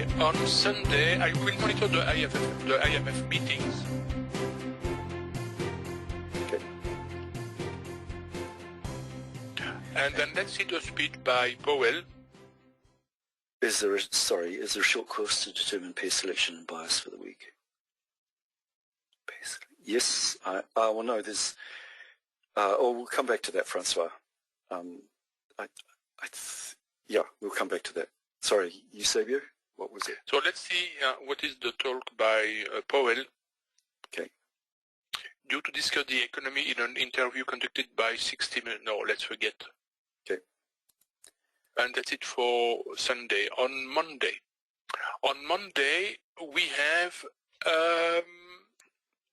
Tuesday. On Sunday, I will monitor the IMF meetings. Okay. And then let's see the speech by Powell. Is there a short course to determine peer selection and bias for the week? Yes, well, no, there's, we'll come back to that, Francois. Yeah, we'll come back to that. Sorry, Eusebio, what was it? So let's see what is the talk by Powell. Okay. Due to discuss the economy in an interview conducted by 60 Minutes. No, let's forget. Okay. And that's it for Sunday. On Monday, we have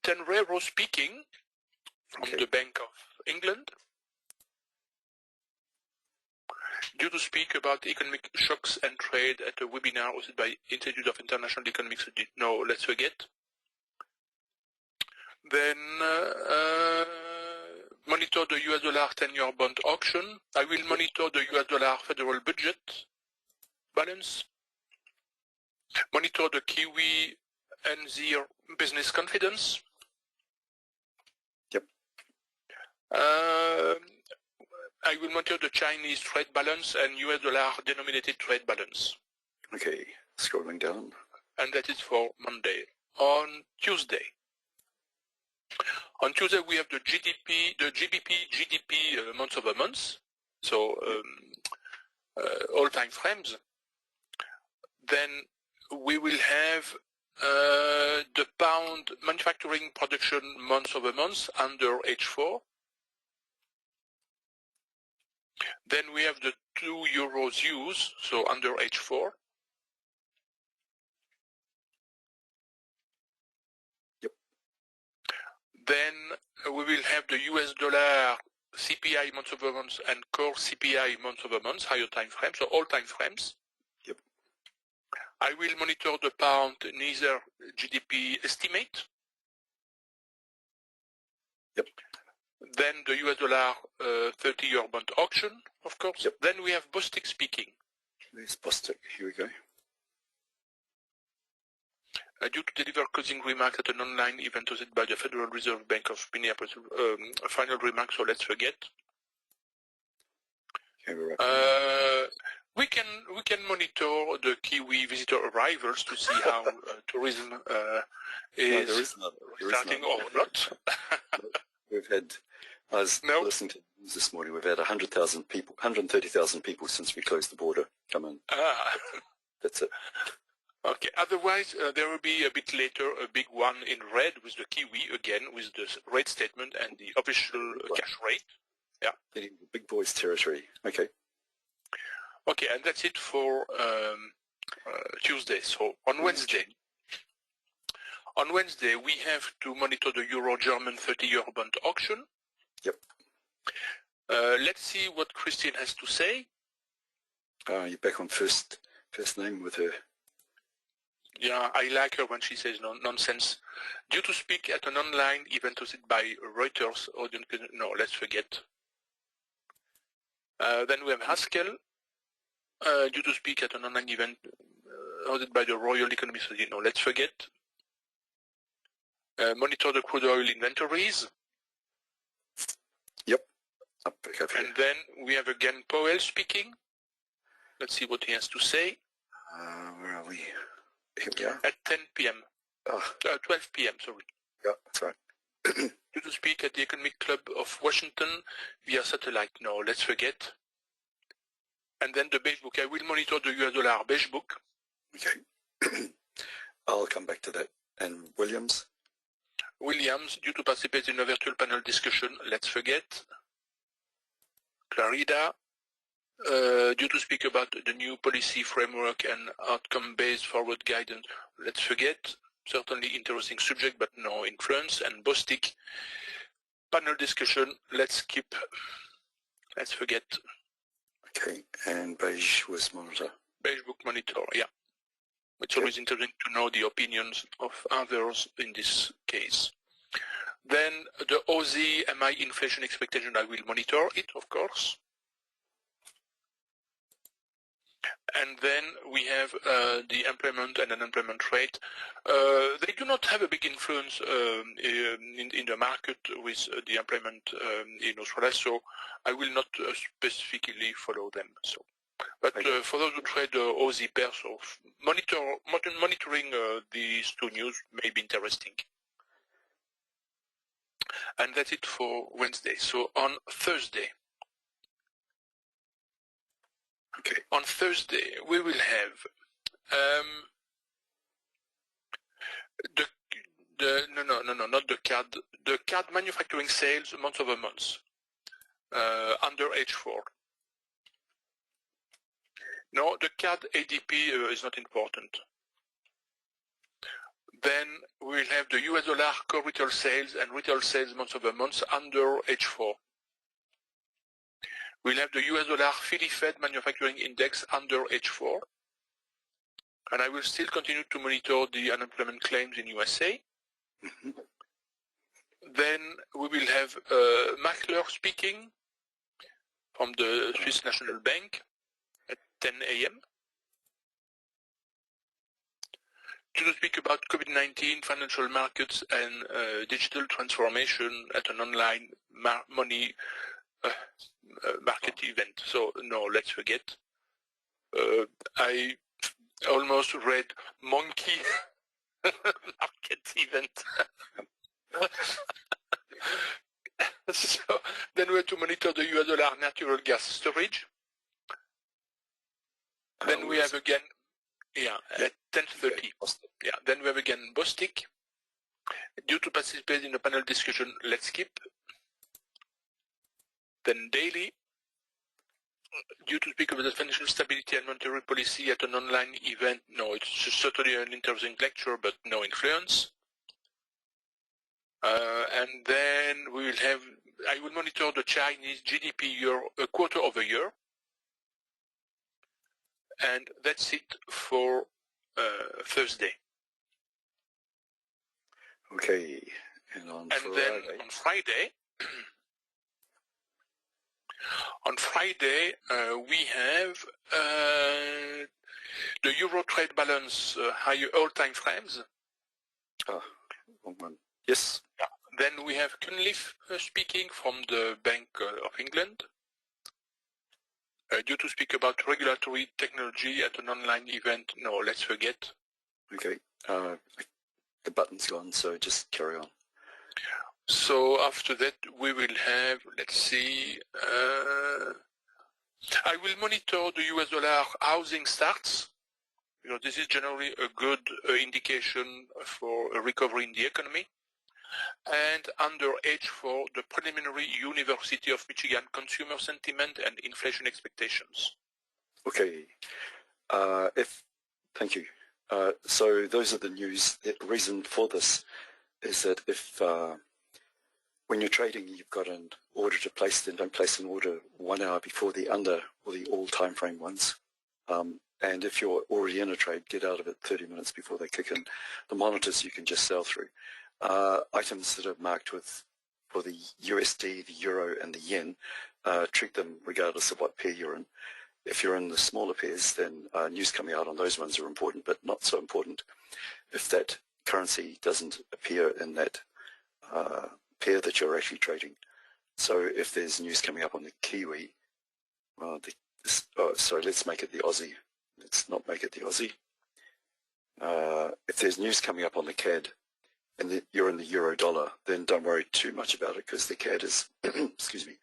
Tenrero speaking from the Bank of England. Due to speak about economic shocks and trade at a webinar hosted by Institute of International Economics. No, let's forget. Then monitor the US dollar 10-year bond auction. I will monitor the US dollar federal budget balance. Monitor the Kiwi NZ business confidence. Yep. I will monitor the Chinese trade balance and US dollar denominated trade balance. Okay, scrolling down. And that is for Monday. On Tuesday we have the GDP month over month, so all time frames. Then we will have the pound manufacturing production month over month under H4. Then we have the 2 euros use, so under H4. Yep. Then we will have the US dollar CPI month over month and core CPI month over month, higher time frames, so all time frames. Yep. I will monitor the pound neither GDP estimate. Yep. Then the US dollar 30-year bond auction, of course. Yep. Then we have Bostic speaking. There's Bostic. Here we go. Due to deliver closing remarks at an online event hosted by the Federal Reserve Bank of Minneapolis, final remarks, so let's forget. Okay, we can monitor the Kiwi visitor arrivals to see how tourism is starting or not. We've had, I was listening to the news this morning, we've had 100,000 people, 130,000 people since we closed the border come in. That's it. Okay, otherwise there will be a bit later a big one in red with the Kiwi again, with the rate statement and the official cash rate. Yeah. Getting the big boys territory. Okay. Okay, and that's it for Tuesday. So on Wednesday. On Wednesday, we have to monitor the Euro-German 30-year bond auction. Yep. Let's see what Christine has to say. You're back on first name with her. Yeah, I like her when she says nonsense. Due to speak at an online event hosted by Reuters, audience, no, let's forget. Then we have Haskell, due to speak at an online event hosted by the Royal Economic Society, no, let's forget. Monitor the crude oil inventories. Yep. And then we have again Powell speaking. Let's see what he has to say. Where are we? Here we are. At 10 p.m. 12 p.m., sorry. Yeah, that's right. Due to speak at the Economic Club of Washington via satellite. No, let's forget. And then the beige book. I will monitor the US dollar beige book. Okay. I'll come back to that. And Williams, due to participate in a virtual panel discussion, let's forget. Clarida, due to speak about the new policy framework and outcome-based forward guidance, let's forget. Certainly interesting subject, but no influence. And Bostic, panel discussion, let's forget. Okay, and beige was monitor. Beige book monitor, yeah. It's always interesting to know the opinions of others in this case. Then the Aussie MI inflation expectation, I will monitor it, of course. And then we have the employment and unemployment rate. They do not have a big influence in the market with the employment in Australia, so I will not specifically follow them. So, but for those who trade Aussie pairs, so monitoring these two news may be interesting. And that's it for Wednesday. So on Thursday. Okay. On Thursday, we will have not the card. The card manufacturing sales month over month under H4. No, the card ADP is not important. Then we will have the US dollar core retail sales and retail sales month over month under H4. We'll have the US dollar Philly Fed manufacturing index under H4. And I will still continue to monitor the unemployment claims in USA. Then we will have Mackler speaking from the Swiss National Bank at 10 a.m. to speak about COVID-19, financial markets, and digital transformation at an online money market event. So no, let's forget. I almost read monkey market event. So then we have to monitor the US dollar natural gas storage. Then we have again, at 10:30. Yeah, then we have again Bostik. Due to participate in the panel discussion, let's skip. Then daily, due to speak about the financial stability and monetary policy at an online event, no, it's certainly an interesting lecture, but no influence. And then we will have, I will monitor the Chinese GDP year, quarter over year. And that's it for Thursday. Okay, and then on Friday, we have the Euro trade balance higher all-time frames. Yes. Yeah. Then we have Cunliffe speaking from the Bank of England. Due to speak about regulatory technology at an online event, no, let's forget. Okay. The button's gone, so just carry on. So after that, we will have, let's see, I will monitor the US dollar housing starts, because this is generally a good indication for a recovery in the economy. And under H4, the preliminary University of Michigan consumer sentiment and inflation expectations. Okay. Thank you. So those are the news. The reason for this is that if when you're trading, you've got an order to place, then don't place an order 1 hour before the under or the all time frame ones. And if you're already in a trade, get out of it 30 minutes before they kick in. The monitors you can just sell through. Items that are marked with for the USD, the Euro, and the Yen, treat them regardless of what pair you're in. If you're in the smaller pairs, then news coming out on those ones are important, but not so important if that currency doesn't appear in that pair that you're actually trading. So if there's news coming up on the Kiwi, sorry, let's make it the Aussie. Let's not make it the Aussie. If there's news coming up on the CAD and you're in the Euro dollar, then don't worry too much about it because the CAD is, excuse me,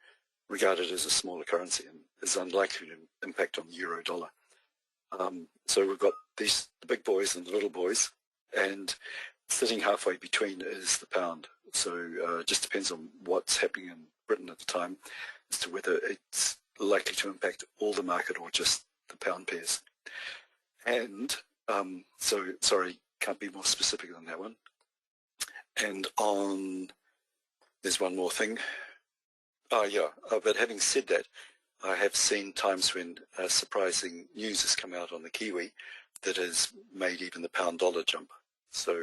regarded as a smaller currency and is unlikely to impact on the Euro dollar. So we've got the big boys and the little boys, and sitting halfway between is the pound. So it just depends on what's happening in Britain at the time as to whether it's likely to impact all the market or just the pound pairs. And so, sorry, can't be more specific than that one. And there's one more thing. But having said that, I have seen times when surprising news has come out on the Kiwi that has made even the pound dollar jump. So,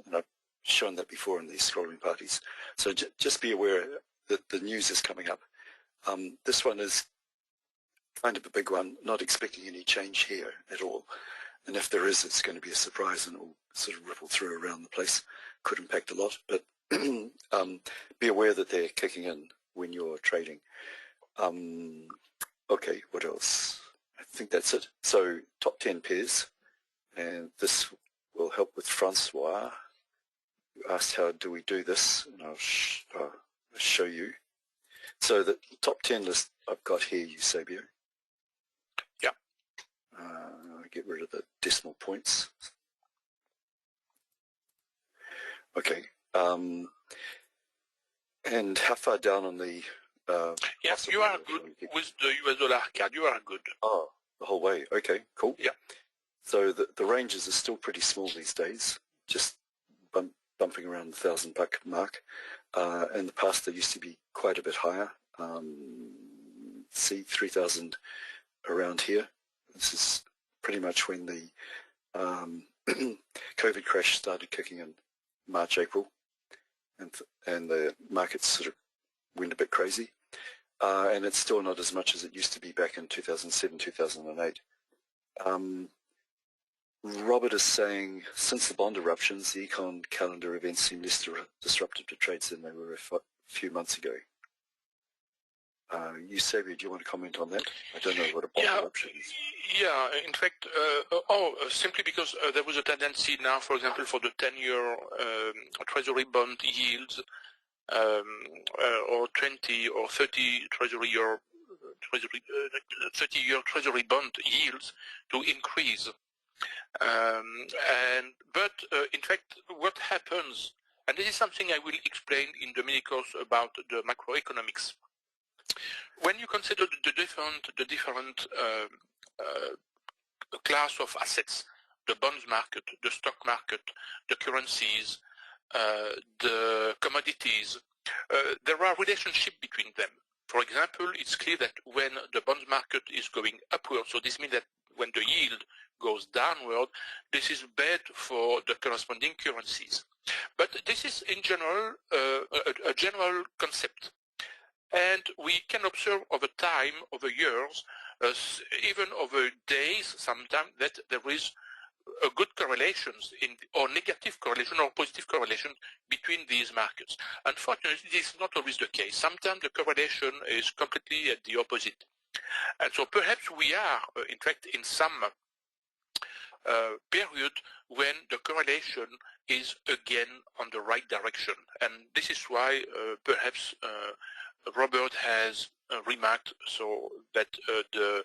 and I've shown that before in these scrolling parties. So just be aware that the news is coming up. This one is kind of a big one, not expecting any change here at all. And if there is, it's going to be a surprise and it will sort of ripple through around the place. Could impact a lot, but be aware that they're kicking in when you're trading. Okay, what else? I think that's it. So top 10 pairs, and this will help with Francois, who asked how do we do this, and I'll show you. So the top 10 list I've got here, Eusebio. Yeah. Get rid of the decimal points. Okay. And how far down on the... yes, you are good with the US dollar card. You are good. Oh, the whole way. Okay, cool. Yeah. So the ranges are still pretty small these days, just bumping around the $1,000 mark. In the past, they used to be quite a bit higher. See, 3,000 around here. This is pretty much when the COVID crash started kicking in March, April, and the markets sort of went a bit crazy. And it's still not as much as it used to be back in 2007, 2008. Robert is saying, since the bond eruptions, the econ calendar events seem less disruptive to trades than they were a few months ago. Eusebio, do you want to comment on that? I don't know what a bond eruption is. Yeah, in fact, simply because there was a tendency now, for example, for the 10-year Treasury bond yields, or 20 or 30 30-year Treasury bond yields to increase. But in fact, what happens, and this is something I will explain in the mini course about the macroeconomics. When you consider the different class of assets, the bonds market, the stock market, the currencies, the commodities, there are relationships between them. For example, it's clear that when the bond market is going upward, so this means that when the yield goes downward, this is bad for the corresponding currencies. But this is in general a general concept. And we can observe over time, over years, even over days sometimes, that there is a good correlations or negative correlation or positive correlation between these markets. Unfortunately, this is not always the case. Sometimes the correlation is completely at the opposite. And so perhaps we are, in fact, in some period when the correlation is again on the right direction. And this is why perhaps Robert has remarked so that there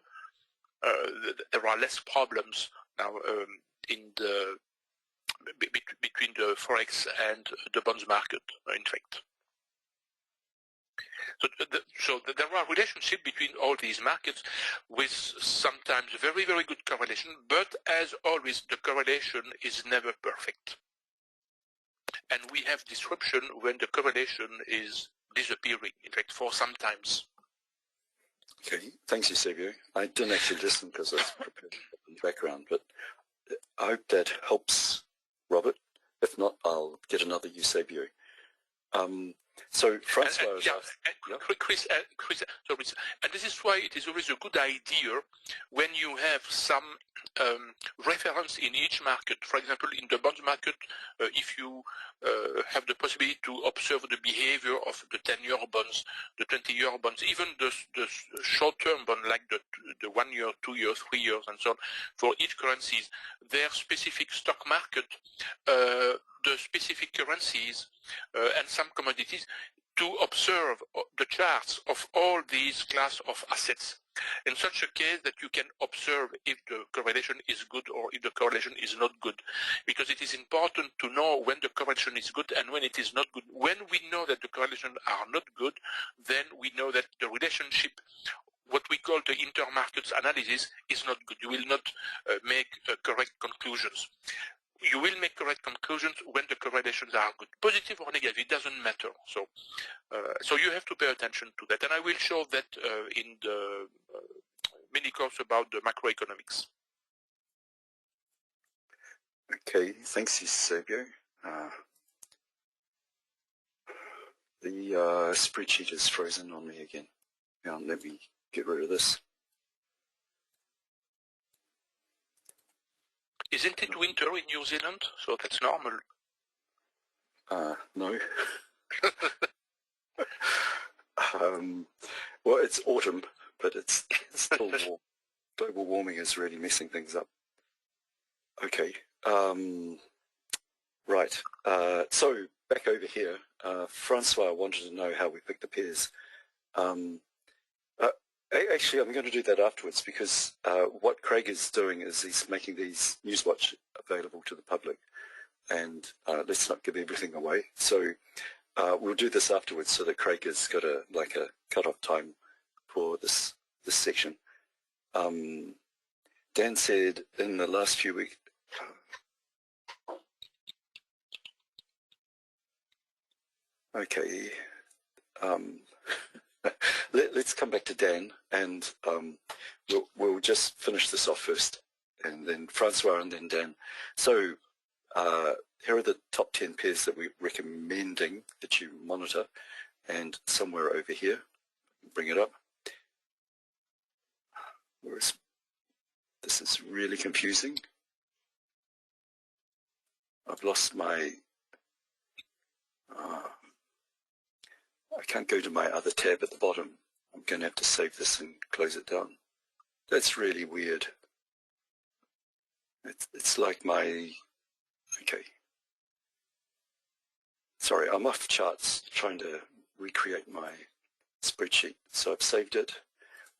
are less problems now in the between the forex and the bonds market, in fact. So there are relationships between all these markets with sometimes very, very good correlation, but as always, the correlation is never perfect. And we have disruption when the correlation is disappearing, in fact, for some times. Okay, thanks, Eusebio. I didn't actually listen because I was prepared in the background, but I hope that helps, Robert. If not, I'll get another Eusebio. So Francois, Chris, sorry, and this is why it is always a good idea when you have some reference in each market. For example, in the bond market, if you have the possibility to observe the behavior of the 10-year bonds, the 20-year bonds, even the short-term bond like the 1 year, 2 years, 3 years, and so on, for each currencies, their specific stock market, the specific currencies, and some commodities, to observe the charts of all these class of assets in such a case that you can observe if the correlation is good or if the correlation is not good, because it is important to know when the correlation is good and when it is not good. When we know that the correlations are not good, then we know that the relationship, what we call the intermarkets analysis, is not good. You will not make correct conclusions. You will make correct conclusions when the correlations are good, positive or negative. It doesn't matter. So, so you have to pay attention to that, and I will show that in the mini course about the macroeconomics. Okay, thanks, Eusebio. The spreadsheet is frozen on me again. Now let me get rid of this. Isn't it winter in New Zealand? So that's normal. No. Well, it's autumn, but it's still warm. Global warming is really messing things up. Okay. Right. So back over here, Francois wanted to know how we pick the pairs. Actually, I'm going to do that afterwards because what Craig is doing is he's making these NewsWatch available to the public, and let's not give everything away. So we'll do this afterwards so that Craig has got a cut-off time for this section. Dan said in the last few weeks. Okay. Let's come back to Dan, and we'll just finish this off first, and then Francois, and then Dan. So here are the top 10 pairs that we're recommending that you monitor, and somewhere over here, bring it up. Whereas this is really confusing. I've lost my... I can't go to my other tab at the bottom. I'm going to have to save this and close it down. That's really weird. It's like my... Okay. Sorry, I'm off charts trying to recreate my spreadsheet. So I've saved it,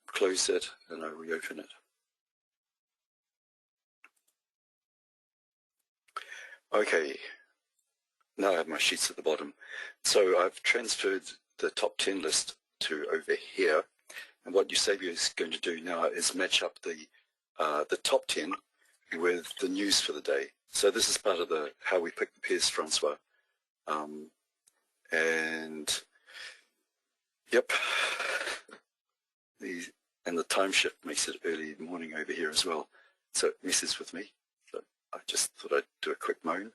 closed it, and I reopen it. Okay. Now I have my sheets at the bottom. So I've transferred the top 10 list to over here. And what Eusebio is going to do now is match up the top 10 with the news for the day. So this is part of the how we pick the pairs, Francois. And yep, and the time shift makes it early morning over here as well. So it messes with me. So I just thought I'd do a quick moan.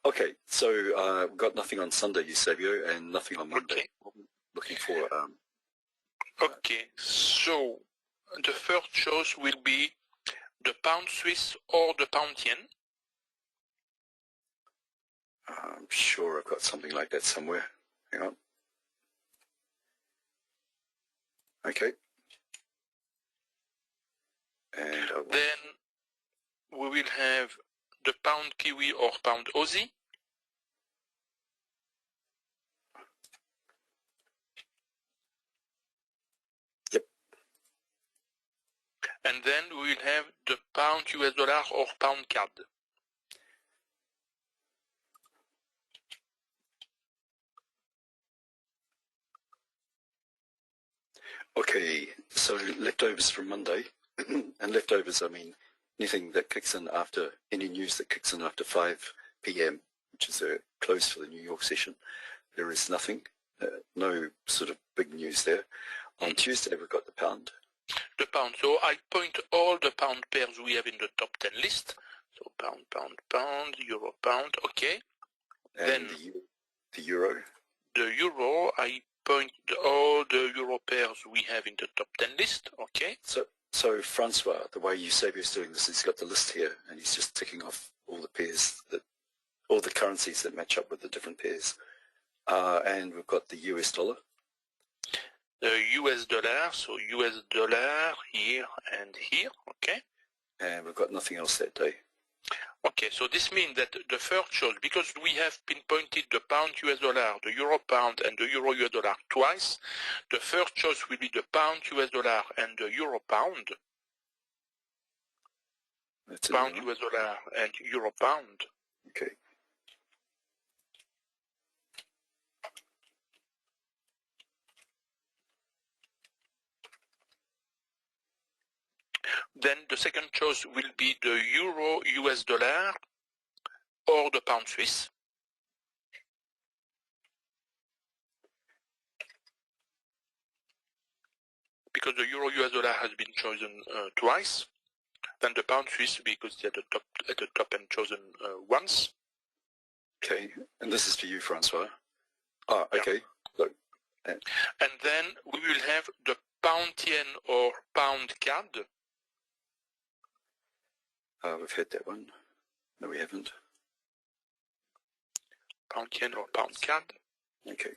Okay, so we've got nothing on Sunday, Eusebio, and nothing on Monday. Okay. Looking for... okay, so the first choice will be the pound Swiss or the pound yen. I'm sure I've got something like that somewhere. Hang on. Okay. And then we will have the pound Kiwi or pound Aussie. Yep. And then we will have the pound US dollar or pound CAD. Okay, so leftovers from Monday, and leftovers, I mean anything that kicks in after, any news that kicks in after 5 p.m., which is a close for the New York session. There is nothing, no sort of big news there. On Tuesday, we've got the pound. The pound, so I point all the pound pairs we have in the top 10 list. So pound, pound, pound, euro, pound, okay. And then the euro. The euro, I point all the euro pairs we have in the top 10 list, okay. So Francois, the way Eusebio is doing this, he's got the list here, and he's just ticking off all the pairs, all the currencies that match up with the different pairs. And we've got the US dollar. The US dollar, so US dollar here and here, okay. And we've got nothing else that day. Okay, so this means that the first choice, because we have pinpointed the pound US dollar, the euro pound, and the euro US dollar twice, the first choice will be the pound US dollar and the euro pound. That's pound US dollar and euro pound. Okay. Then the second choice will be the euro US dollar or the pound Swiss. Because the euro US dollar has been chosen twice. Then the pound Swiss because it's at the top and chosen once. Okay, and this is for you, Francois. Oh, okay. Yeah. Look. And then we will have the pound yen or pound CAD. We've had that one. No, we haven't. Pound yen or pound CAD. Okay.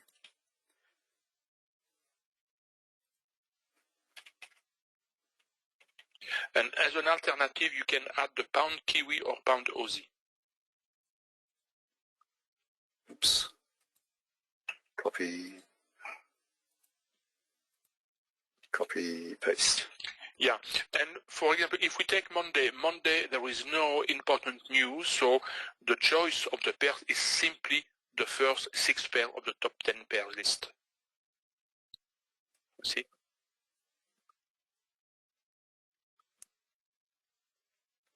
And as an alternative, you can add the pound Kiwi or pound Aussie. Oops. Copy, paste. Yeah, and for example, if we take Monday, there is no important news, so the choice of the pairs is simply the first 6 pairs of the top 10 pair list. See?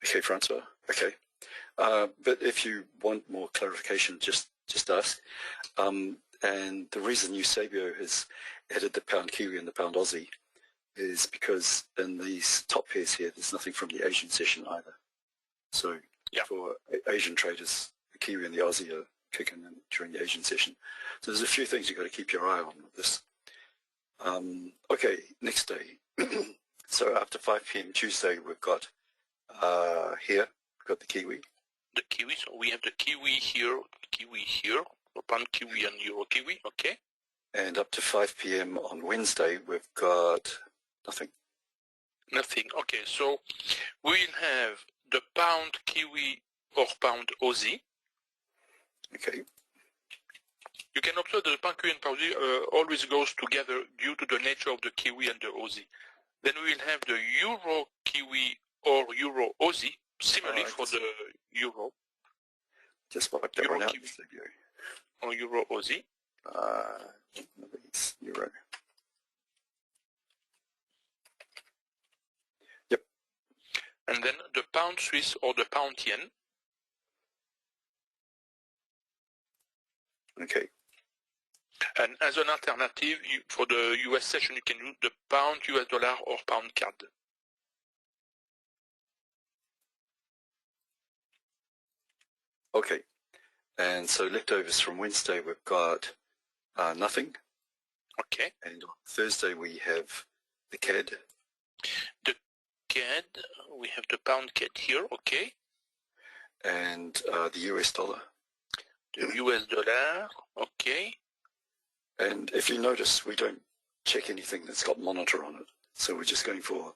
Okay, Francois. Okay. But if you want more clarification, just ask. And the reason Eusebio has added the pound Kiwi and the pound Aussie is because in these top pairs here, there's nothing from the Asian session either. So for Asian traders, the Kiwi and the Aussie are kicking in during the Asian session. So there's a few things you've got to keep your eye on with this. Okay, next day. So after 5 p.m. Tuesday, we've got here, we've got the Kiwi. The Kiwi, so we have the Kiwi here, pound Kiwi and Euro Kiwi, okay. And up to 5 p.m. on Wednesday, we've got nothing. Nothing, okay. So we'll have the pound Kiwi or pound Aussie. Okay. You can observe that the pound Kiwi and pound Aussie always goes together due to the nature of the Kiwi and the Aussie. Then we will have the Euro Kiwi or Euro Aussie, similarly for the Euro. Just wipe that one out. Kiwi or Euro Aussie. It's Euro. Yep. And then the pound Swiss or the pound yen. Okay. And as an alternative, for the US session, you can use the pound US dollar or pound CAD. Okay. And so leftovers from Wednesday, we've got nothing. Okay. And on Thursday, we have the CAD. The CAD, we have the pound CAD here, okay. And the US dollar. The US dollar, okay. And if you notice, we don't check anything that's got monitor on it. So we're just going for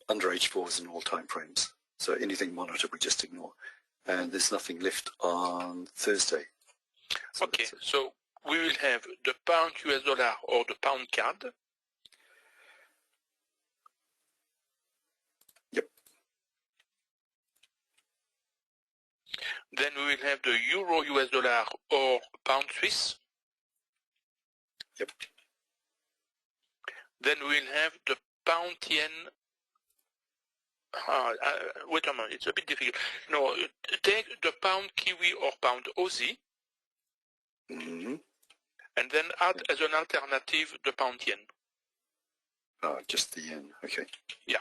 under H4s in all time frames. So anything monitor, we just ignore. And there's nothing left on Thursday. So okay, so we will have the pound US dollar or the pound CAD. Yep. Then we will have the Euro US dollar or pound Swiss. Yep. Then we will have the pound yen. Wait a minute, it's a bit difficult. No, take the pound Kiwi or pound Aussie. Mm-hmm. And then add as an alternative the pound yen. Just the yen, okay. Yeah.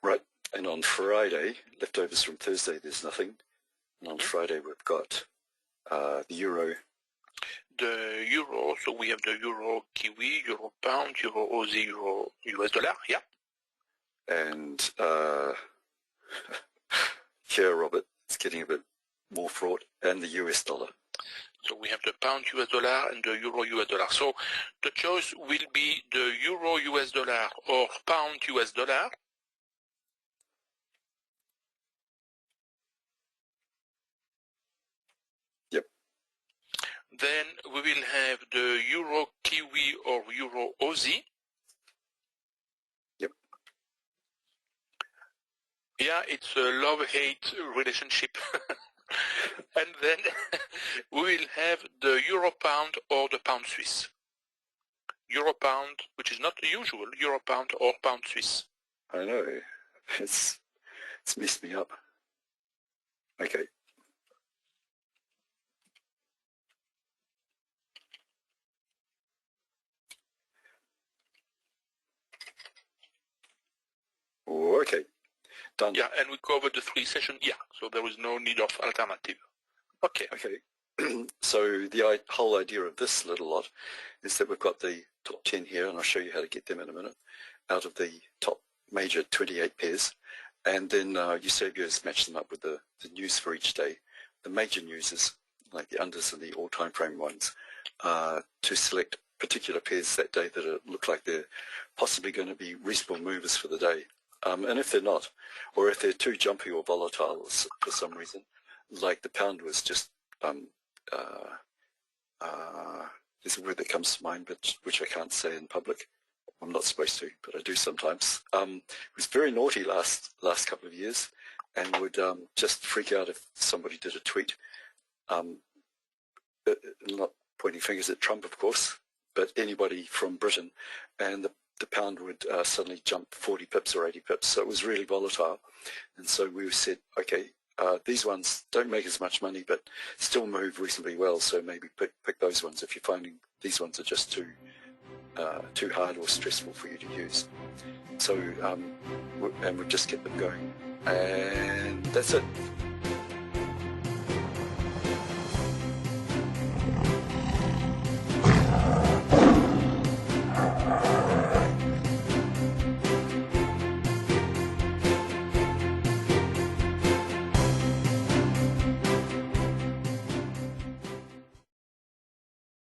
Right, and on Friday, leftovers from Thursday, there's nothing. And on Friday, we've got the Euro. The Euro, so we have the Euro Kiwi, Euro Pound, Euro Aussie, Euro US dollar, yeah. And here, Robert, it's getting a bit more fraught, and the US dollar. So we have the Pound US dollar and the Euro US dollar. So the choice will be the Euro US dollar or Pound US dollar. Then we will have the Euro Kiwi or Euro Aussie. Yep. Yeah, it's a love-hate relationship. And then we will have the Euro Pound or the Pound Swiss. Euro Pound, which is not the usual, Euro Pound or Pound Swiss. I know. It's messed me up. Okay. Okay, done. Yeah, and we covered the 3 sessions. Yeah, so there is no need of alternative. Okay. Okay. So the whole idea of this little lot is that we've got the top 10 here, and I'll show you how to get them in a minute. out of the top major 28 pairs, and then Eusebius matched them up with the news for each day, the major newses, like the unders and the all-time frame ones, to select particular pairs that day that look like they're possibly going to be reasonable movers for the day. And if they're not, or if they're too jumpy or volatile for some reason, like the pound was just, there's a word that comes to mind, but which I can't say in public. I'm not supposed to, but I do sometimes. It was very naughty last couple of years, and would just freak out if somebody did a tweet. Not pointing fingers at Trump, of course, but anybody from Britain, and the pound would suddenly jump 40 pips or 80 pips. So it was really volatile. And so we said, okay, these ones don't make as much money, but still move reasonably well. So maybe pick those ones if you're finding these ones are just too hard or stressful for you to use. So, and we just kept them going. And that's it.